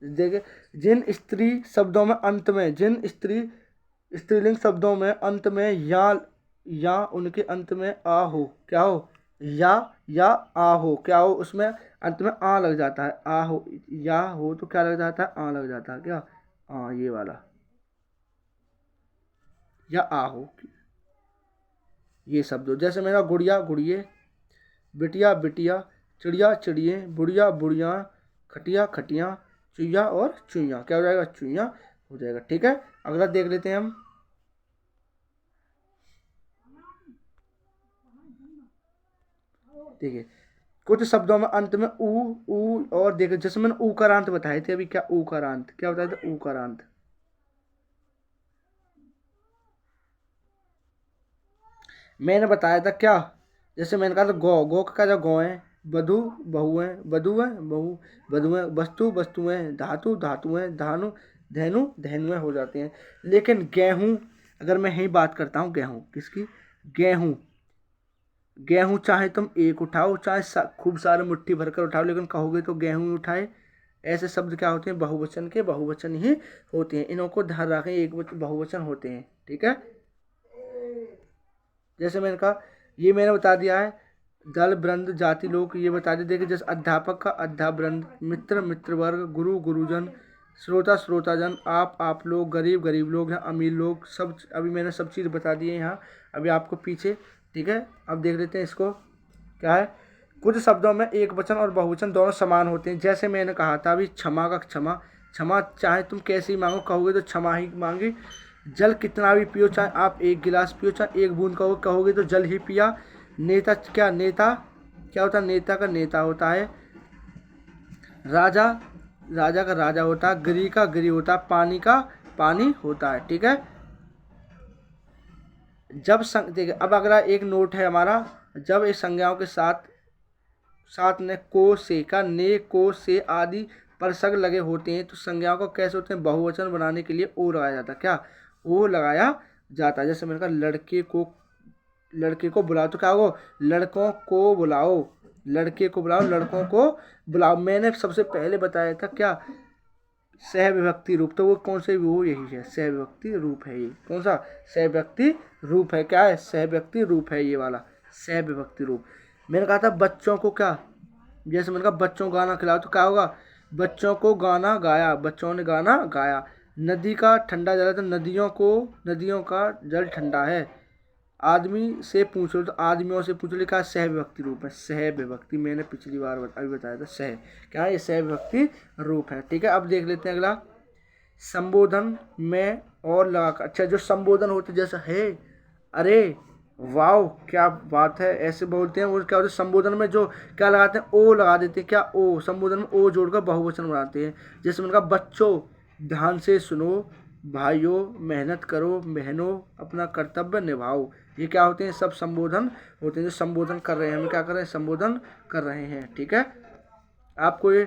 देखिए जिन स्त्री शब्दों में अंत में, जिन स्त्रीलिंग शब्दों में अंत में या उनके अंत में आ हो, क्या हो, या आ हो, क्या हो उसमें अंत में आ लग जाता है, आ हो या हो तो क्या लग जाता है, आ लग जाता है, क्या आ, ये वाला या आ हो, ये शब्द हो। जैसे मेरा गुड़िया गुड़िए, बिटिया बिटिया, चिड़िया चिड़िए, बुढ़िया बुढ़िया, खटिया खटिया, चुईया और चुईया, क्या हो जाएगा, चुईया हो जाएगा। ठीक है, अगला देख लेते हैं हम। देखिए कुछ शब्दों में अंत में ऊ और देखिए जैसे मैंने ऊकारांत बताए थे अभी, क्या ऊकारांत, क्या बताया था, ऊकारांत। मैंने बताया था क्या, जैसे मैंने कहा था गौ, गौ का क्या, गौ है, बधु बहु है, बधु है बहु, बधु है, वस्तु वस्तुएं, धातु धातुएं, धानु धैनु धैनुएं हो जाते हैं। लेकिन गेहूं, अगर मैं यही बात करता हूँ गेहूं किसकी, गेहूं, गेहूं चाहे तुम एक उठाओ चाहे खूब सारे मुट्ठी भरकर उठाओ, लेकिन कहोगे तो गेहूं ही उठाए। ऐसे शब्द क्या होते हैं, बहुवचन के बहुवचन ही होते हैं, इन्हों को ध्यान रखें, एक बहुवचन होते हैं। ठीक है, जैसे मैंने कहा ये मैंने बता दिया है, दल वृंद जाति लोग ये बता दिया। देखिए जैसे अध्यापक का अध्यावृंद, मित्र मित्र वर्ग, गुरु गुरुजन, श्रोता श्रोताजन, आप लोग, गरीब गरीब लोग हैं, अमीर लोग, सब अभी मैंने सब चीज़ बता दी है यहाँ, अभी आपको पीछे। ठीक है, अब देख लेते हैं इसको क्या है। कुछ शब्दों में एक वचन और बहुवचन दोनों समान होते हैं, जैसे मैंने कहा था अभी क्षमा का क्षमा, क्षमा चाहे तुम कैसे ही मांगो, कहोगे तो क्षमा ही मांगी। जल कितना भी पियो, चाहे आप एक गिलास पियो चाहे एक बूंद कहो, कहोगे तो जल ही पिया। नेता, क्या नेता, क्या होता है, नेता का नेता होता है। राजा, राजा का राजा होता है। गिरी का गिरी होता है, पानी का पानी होता है। ठीक है, जब देखिए अब अगला एक नोट है हमारा, जब इस संज्ञाओं के साथ साथ ने को से का ने को से आदि पर सग लगे होते हैं तो संज्ञाओं को कैसे होते हैं, बहुवचन बनाने के लिए ओ लगाया जाता है, क्या ओ लगाया जाता है। जैसे मैंने कहा लड़के को बुलाओ तो क्या होगा, लड़कों को बुलाओ, लड़के को बुलाओ, लड़कों को बुलाओ। मैंने सबसे पहले बताया था क्या, सहविभक्ति रूप, तो वो कौन से, वो यही है, सहविभक्ति रूप है। ये कौन सा, सहविभक्ति रूप है, क्या है, सहविभक्ति रूप है ये वाला, सहविभक्ति रूप। मैंने कहा था बच्चों को क्या, जैसे मैंने कहा बच्चों को गाना खिलाओ तो क्या होगा, बच्चों को गाना गाया, बच्चों ने गाना गाया। नदी का ठंडा जल है तो नदियों का जल ठंडा है। आदमी से पूछ लो तो आदमियों से पूछ लो, क्या सह विभक्ति रूप है, सह विभक्ति, मैंने पिछली बार अभी बताया था सह, क्या है, ये सह विभक्ति रूप है। ठीक है, अब देख लेते हैं अगला, संबोधन में और लगा, अच्छा जो संबोधन होते जैसा है, अरे वाओ क्या बात है, ऐसे बोलते हैं। वो क्या होता है, संबोधन में जो क्या लगाते हैं, ओ लगा देते हैं, क्या ओ, संबोधन में ओ जोड़कर बहुवचन बनाते हैं। जैसे मैंने कहा बच्चों ध्यान से सुनो, भाइयों मेहनत करो, बहनों अपना कर्तव्य निभाओ, ये क्या होते हैं, सब संबोधन होते हैं, जो संबोधन कर रहे हैं, हम क्या कर रहे हैं, संबोधन कर रहे हैं। ठीक है, आपको ये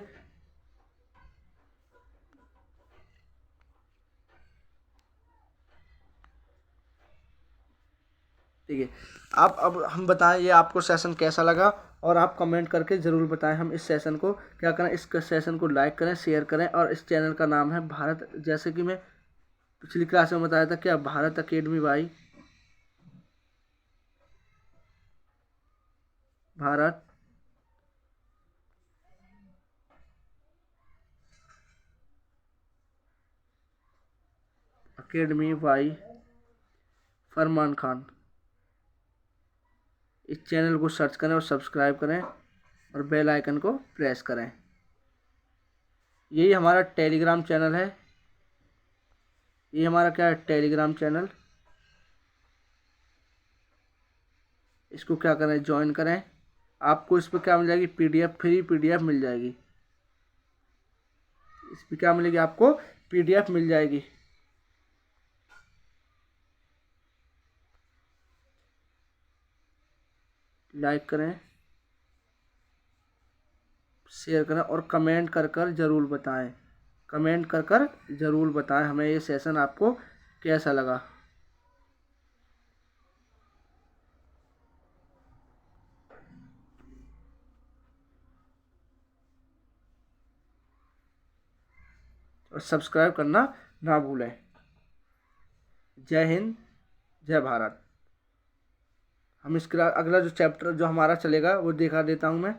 ठीक है। आप अब हम बताएं ये आपको सेशन कैसा लगा, और आप कमेंट करके ज़रूर बताएं। हम इस सेशन को क्या करें, इस सेशन को लाइक करें, शेयर करें, और इस चैनल का नाम है भारत, जैसे कि मैं पिछली क्लास में बताया था क्या, Bharat academy by Bharat academy by Farman Khan. इस चैनल को सर्च करें और सब्सक्राइब करें और बेल आइकन को प्रेस करें। यही हमारा टेलीग्राम चैनल है, ये हमारा क्या है, टेलीग्राम चैनल। इसको क्या करें, ज्वाइन करें। आपको इस पर क्या मिल जाएगी, पीडीएफ, फ्री पीडीएफ मिल जाएगी। इस पर क्या मिलेगी, आपको पीडीएफ मिल जाएगी। लाइक करें, शेयर करें और कमेंट कर कर ज़रूर बताएं, कमेंट कर कर ज़रूर बताएं हमें ये सेशन आपको कैसा लगा। और सब्सक्राइब करना ना भूलें। जय हिंद, जय भारत। हम इसका अगला जो चैप्टर जो हमारा चलेगा वो दिखा देता हूँ मैं।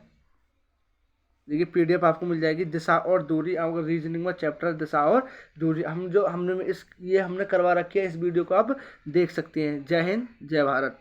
देखिए PDF आपको मिल जाएगी, दिशा और दूरी, आपका रीजनिंग में चैप्टर दिशा और दूरी। हमने करवा रखी है, इस वीडियो को आप देख सकते हैं। जय हिंद, जय भारत।